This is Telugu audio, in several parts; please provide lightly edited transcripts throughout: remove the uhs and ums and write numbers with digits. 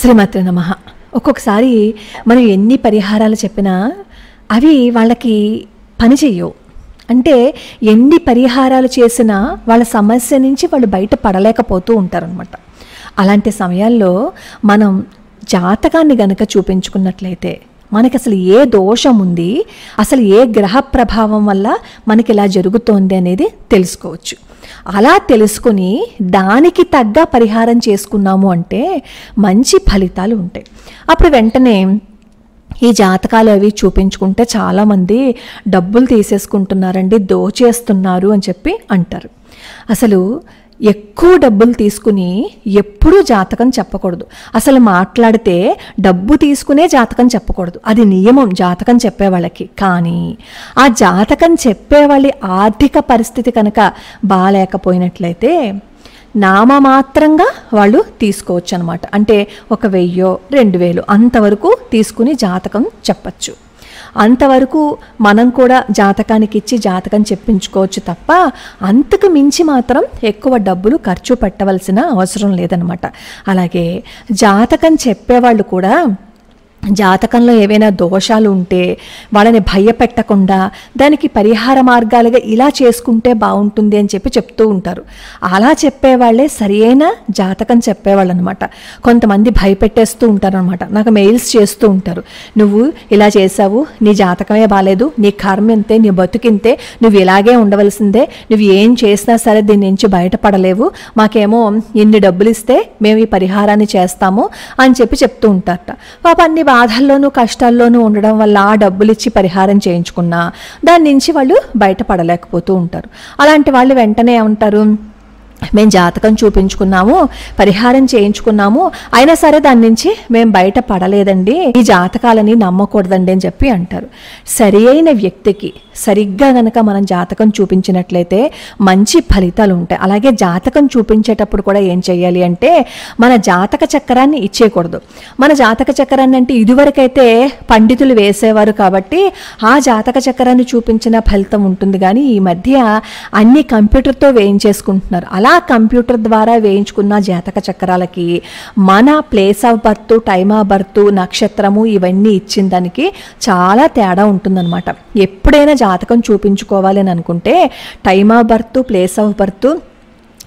శ్రీమాత్రే నమః. ఒక్కొక్కసారి మనం ఎన్ని పరిహారాలు చెప్పినా అవి వాళ్ళకి పని చెయ్యవు. అంటే ఎన్ని పరిహారాలు చేసినా వాళ్ళ సమస్య నుంచి వాళ్ళు బయట పడలేకపోతూ ఉంటారనమాట. అలాంటి సమయాల్లో మనం జాతకాన్ని గనక చూపించుకున్నట్లయితే మనకి అసలు ఏ దోషం ఉంది, అసలు ఏ గ్రహ ప్రభావం వల్ల మనకి ఇలా జరుగుతోంది అనేది తెలుసుకోవచ్చు. అలా తెలుసుకుని దానికి తగ్గ పరిహారం చేసుకున్నాము అంటే మంచి ఫలితాలు ఉంటాయి. అప్పుడు వెంటనే ఈ జాతకాలు అవి చూపించుకుంటే చాలామంది డబ్బులు తీసేసుకుంటున్నారండి, దోచేస్తున్నారు అని చెప్పి అంటారు. అసలు ఎక్కువ డబ్బులు తీసుకుని ఎప్పుడూ జాతకం చెప్పకూడదు. అసలు మాట్లాడితే డబ్బు తీసుకునే జాతకం చెప్పకూడదు, అది నియమం జాతకం చెప్పేవాళ్ళకి. కానీ ఆ జాతకం చెప్పేవాళ్ళ ఆర్థిక పరిస్థితి కనుక బాగాలేకపోయినట్లయితే నామమాత్రంగా వాళ్ళు తీసుకోవచ్చు అనమాట. అంటే 1000, 2000 అంతవరకు తీసుకుని జాతకం చెప్పచ్చు. అంతవరకు మనం కూడా జాతకానికి ఇచ్చి జాతకం చెప్పించుకోవచ్చు తప్ప అంతకు మించి మాత్రం ఎక్కువ డబ్బులు ఖర్చు పెట్టవలసిన అవసరం లేదనమాట. అలాగే జాతకం చెప్పేవాళ్ళు కూడా జాతకంలో ఏవైనా దోషాలు ఉంటే వాళ్ళని భయపెట్టకుండా దానికి పరిహార మార్గాలుగా ఇలా చేసుకుంటే బాగుంటుంది అని చెప్పి చెప్తూ ఉంటారు. అలా చెప్పేవాళ్ళే సరైన జాతకం చెప్పేవాళ్ళు అనమాట. కొంతమంది భయపెట్టేస్తూ ఉంటారు అనమాట. నాకు మెయిల్స్ చేస్తూ ఉంటారు, నువ్వు ఇలా చేసావు, నీ జాతకమే బాలేదు, నీ కర్మ ఇంతే, నీ బతుకింతే, నువ్వు ఇలాగే ఉండవలసిందే, నువ్వు ఏం చేసినా సరే దీని నుంచి బయటపడలేవు, మాకేమో ఇన్ని డబ్బులు ఇస్తే మేము ఈ పరిహారాన్ని చేస్తాము అని చెప్పి చెప్తూ ఉంటారట. పాప అన్ని బాధల్లోనూ కష్టాల్లోనూ ఉండడం వల్ల ఆ డబ్బులు ఇచ్చి పరిహారం చేయించుకున్నా దాని నుంచి వాళ్ళు బయటపడలేకపోతూ ఉంటారు. అలాంటి వాళ్ళు వెంటనే ఏమంటారు, మేము జాతకం చూపించుకున్నాము, పరిహారం చేయించుకున్నాము, అయినా సరే దాని నుంచి మేము బయట పడలేదండి, ఈ జాతకాలని నమ్మకూడదండి అని చెప్పి అంటారు. సరి అయిన వ్యక్తికి సరిగ్గా గనక మనం జాతకం చూపించినట్లయితే మంచి ఫలితాలు ఉంటాయి. అలాగే జాతకం చూపించేటప్పుడు కూడా ఏం చేయాలి అంటే మన జాతక చక్రాన్ని ఇచ్చేయకూడదు. మన జాతక చక్రాన్ని అంటే ఇదివరకైతే పండితులు వేసేవారు కాబట్టి ఆ జాతక చక్రాన్ని చూపించిన ఫలితం ఉంటుంది. కానీ ఈ మధ్య అన్ని కంప్యూటర్తో వేయించేసుకుంటున్నారు. అలా కంప్యూటర్ ద్వారా వేయించుకున్న జాతక చక్రాలకి మన place of birth, time of birth, నక్షత్రము ఇవన్నీ ఇచ్చిన దానికి చాలా తేడా ఉంటుందన్నమాట. ఎప్పుడైనా జాతకం చూపించుకోవాలి అని అనుకుంటే time of birth, place of birth,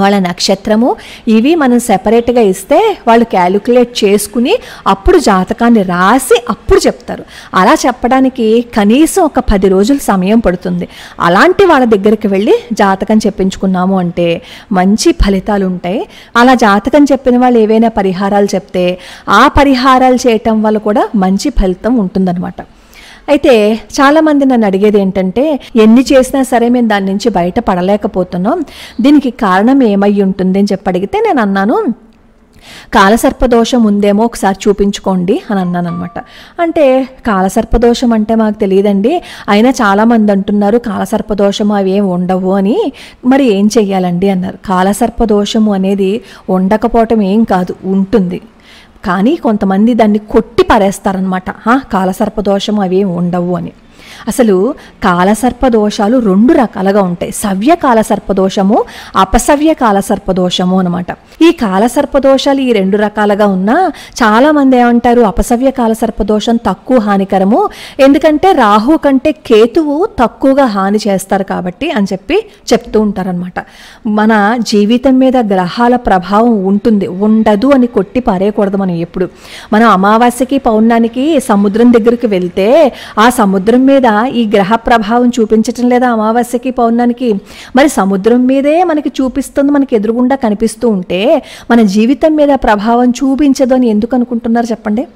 వాళ్ళ నక్షత్రము ఇవి మనం సెపరేట్గా ఇస్తే వాళ్ళు క్యాలిక్యులేట్ చేసుకుని అప్పుడు జాతకాన్ని రాసి అప్పుడు చెప్తారు. అలా చెప్పడానికి కనీసం ఒక 10 రోజులు సమయం పడుతుంది. అలాంటి వాళ్ళ దగ్గరికి వెళ్ళి జాతకం చెప్పించుకున్నాము అంటే మంచి ఫలితాలు ఉంటాయి. అలా జాతకం చెప్పిన వాళ్ళు ఏవైనా పరిహారాలు చెప్తే ఆ పరిహారాలు చేయటం వల్ల కూడా మంచి ఫలితం ఉంటుందన్నమాట. అయితే చాలామంది నన్ను అడిగేది ఏంటంటే, ఎన్ని చేసినా సరే మేము దాని నుంచి బయట పడలేకపోతున్నాం, దీనికి కారణం ఏమై ఉంటుంది అని చెప్పి అడిగితే నేను అన్నాను, కాలసర్పదోషం ఉందేమో ఒకసారి చూపించుకోండి అని అన్నాను అనమాట. అంటే కాలసర్పదోషం అంటే మాకు తెలియదండి, అయినా చాలామంది అంటున్నారు కాలసర్పదోషము అవి ఏం ఉండవు అని, మరి ఏం చెయ్యాలండి అన్నారు. కాలసర్పదోషము అనేది ఉండకపోవటం ఏం కాదు, ఉంటుంది. కానీ కొంతమంది దాన్ని కొట్టి పారేస్తారనమాట, కాలసర్పదోషము అవి ఏం ఉండవు అని. అసలు కాలసర్పదోషాలు 2 రకాలుగా ఉంటాయి. సవ్య కాలసర్పదోషము, అపసవ్య కాలసర్పదోషము అనమాట. ఈ కాలసర్పదోషాలు ఈ 2 రకాలుగా ఉన్నా చాలామంది ఏమంటారు అపసవ్య కాలసర్పదోషం తక్కువ హానికరము, ఎందుకంటే రాహు కంటే కేతువు తక్కువగా హాని చేస్తారు కాబట్టి అని చెప్పి చెప్తూ ఉంటారనమాట. మన జీవితం మీద గ్రహాల ప్రభావం ఉంటుంది, ఉండదు అని కొట్టి పారేయకూడదు. మనం ఎప్పుడు మనం అమావాస్యకి పౌర్ణానికి సముద్రం దగ్గరికి వెళ్తే ఆ సముద్రం మీద ఈ గ్రహ ప్రభావం చూపించటం లేదా అమావాస్యకి పౌర్ణానికి, మరి సముద్రం మీదే మనకి చూపిస్తుంది, మనకి ఎదురుగుండా కనిపిస్తూ ఉంటే మన జీవితం మీద ప్రభావం చూపించదు అని ఎందుకు అనుకుంటున్నారు చెప్పండి?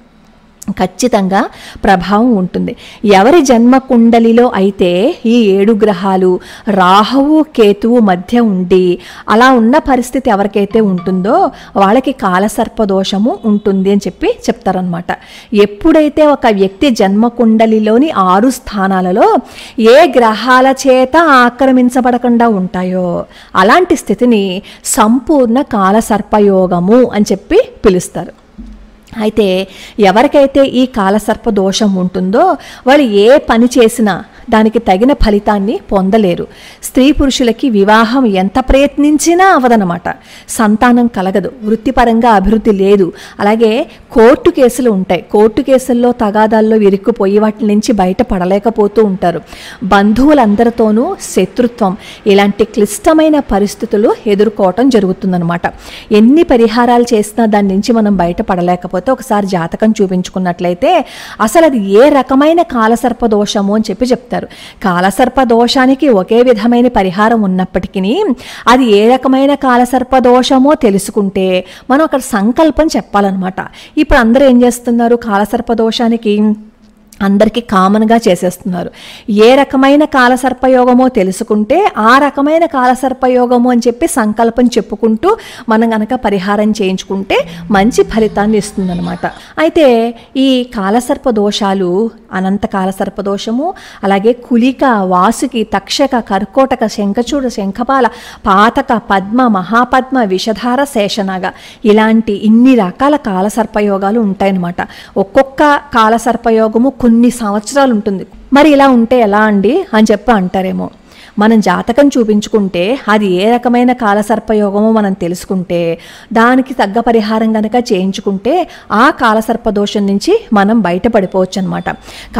ఖచ్చితంగా ప్రభావం ఉంటుంది. ఎవరి జన్మ కుండలిలో అయితే ఈ 7 గ్రహాలు రాహువు కేతువు మధ్య ఉండి అలా ఉన్న పరిస్థితి ఎవరికైతే ఉంటుందో వాళ్ళకి కాలసర్పదోషము ఉంటుంది అని చెప్పి చెప్తారనమాట. ఎప్పుడైతే ఒక వ్యక్తి జన్మ కుండలిలోని 6 స్థానాలలో ఏ గ్రహాల చేత ఆక్రమించబడకుండా ఉంటాయో అలాంటి స్థితిని సంపూర్ణ కాలసర్పయోగము అని చెప్పి పిలుస్తారు. అయితే ఎవరికైతే ఈ కాలసర్ప దోషం ఉంటుందో వాళ్ళు ఏ పని చేసినా దానికి తగిన ఫలితాన్ని పొందలేరు. స్త్రీ పురుషులకి వివాహం ఎంత ప్రయత్నించినా అవదనమాట. సంతానం కలగదు, వృత్తిపరంగా అభివృద్ధి లేదు. అలాగే కోర్టు కేసులు ఉంటాయి. కోర్టు కేసుల్లో తగాదాల్లో ఇరుక్కుపోయి వాటి నుంచి బయటపడలేకపోతూ ఉంటారు. బంధువులందరితోనూ శత్రుత్వం, ఇలాంటి క్లిష్టమైన పరిస్థితులు ఎదుర్కోవటం జరుగుతుందనమాట. ఎన్ని పరిహారాలు చేసినా దాని నుంచి మనం బయటపడలేకపోతే ఒకసారి జాతకం చూపించుకున్నట్లయితే అసలు అది ఏ రకమైన కాలసర్ప దోషము అని చెప్పి చెప్తారు. కాలసర్ప దోషానికి ఒకే విధమైన పరిహారం ఉన్నప్పటికీ అది ఏ రకమైన కాలసర్ప దోషమో తెలుసుకుంటే మనం అక్కడ సంకల్పం చెప్పాలన్నమాట. ఇప్పుడు అందరూ ఏం చేస్తున్నారు, కాలసర్ప దోషానికి అందరికీ కామన్గా చేసేస్తున్నారు. ఏ రకమైన కాలసర్పయోగమో తెలుసుకుంటే ఆ రకమైన కాలసర్పయోగము అని చెప్పి సంకల్పం చెప్పుకుంటూ మనం గనక పరిహారం చేయించుకుంటే మంచి ఫలితాన్ని ఇస్తుందన్నమాట. అయితే ఈ కాలసర్ప దోషాలు అనంత కాలసర్ప దోషము, అలాగే కులిక, వాసుకి, తక్షక, కర్కోటక, శంఖచూడ, శంఖపాల, పాతక, పద్మ, మహాపద్మ, విషధార, శేషనాగ ఇలాంటి ఇన్ని రకాల కాలసర్పయోగాలు ఉంటాయన్నమాట. ఒక్కొక్క కాలసర్పయోగము కొన్ని సంవత్సరాలు ఉంటుంది. మరి ఇలా ఉంటే ఎలా అండి అని చెప్పి అంటారేమో. మనం జాతకం చూపించుకుంటే అది ఏ రకమైన కాలసర్పయోగమో మనం తెలుసుకుంటే దానికి తగ్గ పరిహారం కనుక చేయించుకుంటే ఆ కాలసర్పదోషం నుంచి మనం బయటపడిపోవచ్చు అనమాట.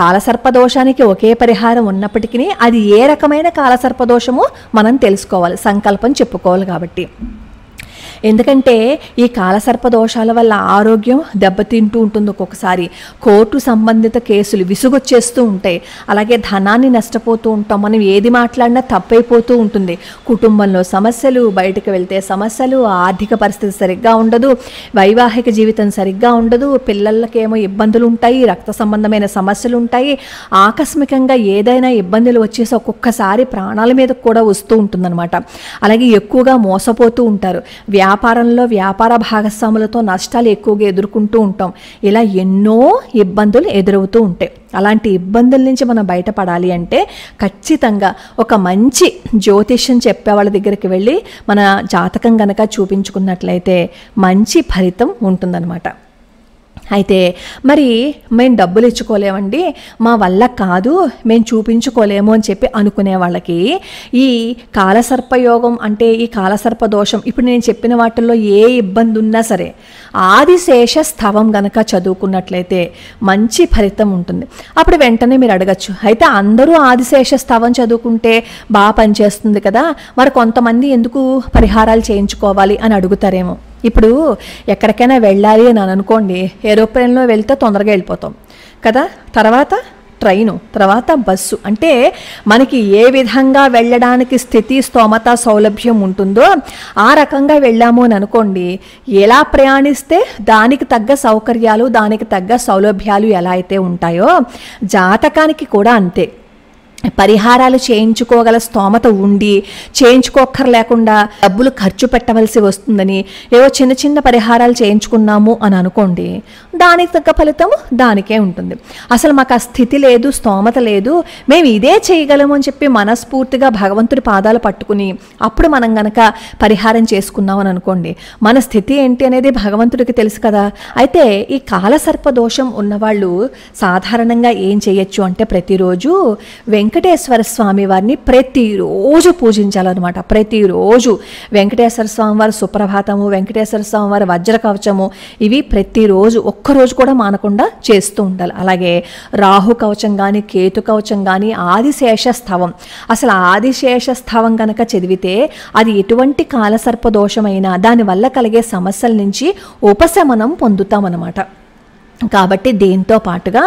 కాలసర్పదోషానికి ఒకే పరిహారం ఉన్నప్పటికీ అది ఏ రకమైన కాలసర్పదోషమో మనం తెలుసుకోవాలి, సంకల్పం చెప్పుకోవాలి కాబట్టి. ఎందుకంటే ఈ కాలసర్ప దోషాల వల్ల ఆరోగ్యం దెబ్బతింటూ ఉంటుంది. ఒక్కొక్కసారి కోర్టు సంబంధిత కేసులు విసుగొచ్చేస్తూ ఉంటాయి. అలాగే ధనాన్ని నష్టపోతూ ఉంటాం. మనం ఏది మాట్లాడినా తప్పైపోతూ ఉంటుంది. కుటుంబంలో సమస్యలు, బయటకు వెళ్తే సమస్యలు, ఆర్థిక పరిస్థితి సరిగ్గా ఉండదు, వైవాహిక జీవితం సరిగ్గా ఉండదు, పిల్లలకేమో ఇబ్బందులు ఉంటాయి, రక్త సంబంధమైన సమస్యలు ఉంటాయి. ఆకస్మికంగా ఏదైనా ఇబ్బందులు వచ్చేసి ఒక్కొక్కసారి ప్రాణాల మీద కూడా వస్తూ ఉంటుందన్నమాట. అలాగే ఎక్కువగా మోసపోతూ ఉంటారు. వ్యాపారంలో వ్యాపార భాగస్వాములతో నష్టాలు ఎక్కువగా ఎదుర్కొంటూ ఉంటాం. ఇలా ఎన్నో ఇబ్బందులు ఎదురవుతూ ఉంటాయి. అలాంటి ఇబ్బందుల నుంచి మనం బయటపడాలి అంటే ఖచ్చితంగా ఒక మంచి జ్యోతిష్యం చెప్పే వాళ్ళ దగ్గరికి వెళ్ళి మన జాతకం గనక చూపించుకున్నట్లయితే మంచి ఫలితం ఉంటుందన్నమాట. అయితే మరి మేము డబ్బులు ఇచ్చుకోలేమండి, మా వల్ల కాదు, మేము చూపించుకోలేము అని చెప్పి అనుకునే వాళ్ళకి ఈ కాలసర్పయోగం అంటే ఈ కాలసర్ప దోషం ఇప్పుడు నేను చెప్పిన వాటిల్లో ఏ ఇబ్బంది ఉన్నా సరే ఆదిశేష స్థవం గనక చదువుకున్నట్లయితే మంచి ఫలితం ఉంటుంది. అప్పుడు వెంటనే మీరు అడగచ్చు, అయితే అందరూ ఆదిశేష స్థవం చదువుకుంటే బాగా పనిచేస్తుంది కదా, మరి కొంతమంది ఎందుకు పరిహారాలు చేయించుకోవాలి అని అడుగుతారేమో. ఇప్పుడు ఎక్కడికైనా వెళ్ళాలి అని అనుకోండి, ఏరోప్లేన్లో వెళ్తే తొందరగా వెళ్ళిపోతాం కదా, తర్వాత ట్రైను, తర్వాత బస్సు. అంటే మనకి ఏ విధంగా వెళ్ళడానికి స్థితి, స్తోమత, సౌలభ్యం ఉంటుందో ఆ రకంగా వెళ్ళాము అని అనుకోండి, ఎలా ప్రయాణిస్తే దానికి తగ్గ సౌకర్యాలు, దానికి తగ్గ సౌలభ్యాలు ఎలా అయితే ఉంటాయో జాతకానికి కూడా అంతే. పరిహారాలు చేయించుకోగల స్తోమత ఉండి చేయించుకోక్కర్లేకుండా డబ్బులు ఖర్చు పెట్టవలసి వస్తుందని ఏవో చిన్న చిన్న పరిహారాలు చేయించుకున్నాము అని అనుకోండి, దానికి తగ్గ ఫలితం దానికే ఉంటుంది. అసలు మాకు ఆ స్థితి లేదు, స్తోమత లేదు, మేము ఇదే చేయగలము అని చెప్పి మనస్ఫూర్తిగా భగవంతుడి పాదాలు పట్టుకుని అప్పుడు మనం గనక పరిహారం చేసుకున్నాం అని అనుకోండి, మన స్థితి ఏంటి అనేది భగవంతుడికి తెలుసు కదా. అయితే ఈ కాలసర్ప దోషం ఉన్నవాళ్ళు సాధారణంగా ఏం చేయొచ్చు అంటే ప్రతిరోజు వెంకటేశ్వర స్వామి వారిని ప్రతిరోజు పూజించాలన్నమాట. ప్రతిరోజు వెంకటేశ్వర స్వామి వారి సుప్రభాతము, వెంకటేశ్వర స్వామి వారి వజ్ర కవచము ఇవి ప్రతిరోజు ఒక్కరోజు కూడా మానకుండా చేస్తూ ఉండాలి. అలాగే రాహు కవచం కానీ, కేతు కవచం కానీ, ఆదిశేష స్థవం, అసలు ఆదిశేష స్థవం కనుక చదివితే అది ఎటువంటి కాలసర్ప దోషమైనా దానివల్ల కలిగే సమస్యల నుంచి ఉపశమనం పొందుతామన్నమాట. కాబట్టి దీంతో పాటుగా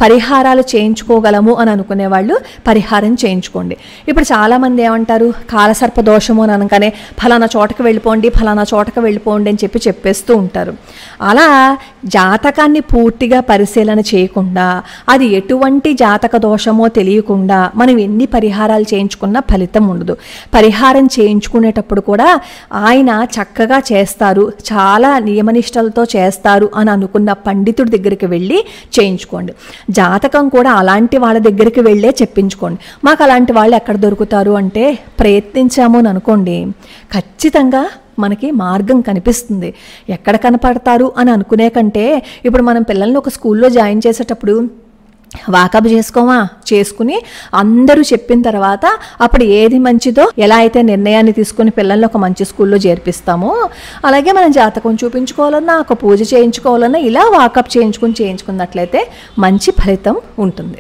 పరిహారాలు చేయించుకోగలము అని అనుకునే వాళ్ళు పరిహారం చేయించుకోండి. ఇప్పుడు చాలామంది ఏమంటారు, కాలసర్ప దోషము అని అనగానే ఫలానా చోటకు వెళ్ళిపోండి, ఫలానా చోటకు వెళ్ళిపోండి అని చెప్పి చెప్పేస్తూ ఉంటారు. అలా జాతకాన్ని పూర్తిగా పరిశీలన చేయకుండా అది ఎటువంటి జాతక దోషమో తెలియకుండా మనం ఎన్ని పరిహారాలు చేయించుకున్నా ఫలితం ఉండదు. పరిహారం చేయించుకునేటప్పుడు కూడా ఆయన చక్కగా చేస్తారు, చాలా నియమనిష్టలతో చేస్తారు అని అనుకున్న పండితుడి దగ్గరికి వెళ్ళి చేయించుకోండి. జాతకం కూడా అలాంటి వాళ్ళ దగ్గరికి వెళ్ళే చెప్పించుకోండి. మాకు అలాంటి వాళ్ళు ఎక్కడ దొరుకుతారు అంటే ప్రయత్నించాము అని అనుకోండి, ఖచ్చితంగా మనకి మార్గం కనిపిస్తుంది. ఎక్కడ కనపడతారు అని అనుకునే కంటే ఇప్పుడు మనం పిల్లల్ని ఒక స్కూల్లో జాయిన్ చేసేటప్పుడు వాకప్ చేసుకుని అందరూ చెప్పిన తర్వాత అప్పుడు ఏది మంచిదో ఎలా అయితే నిర్ణయాన్ని తీసుకుని పిల్లల్ని ఒక మంచి స్కూల్లో చేర్పిస్తామో అలాగే మనం జాతకం చూపించుకోవాలన్నా ఒక పూజ చేయించుకోవాలన్నా ఇలా వాకప్ చేయించుకున్నట్లయితే మంచి ఫలితం ఉంటుంది.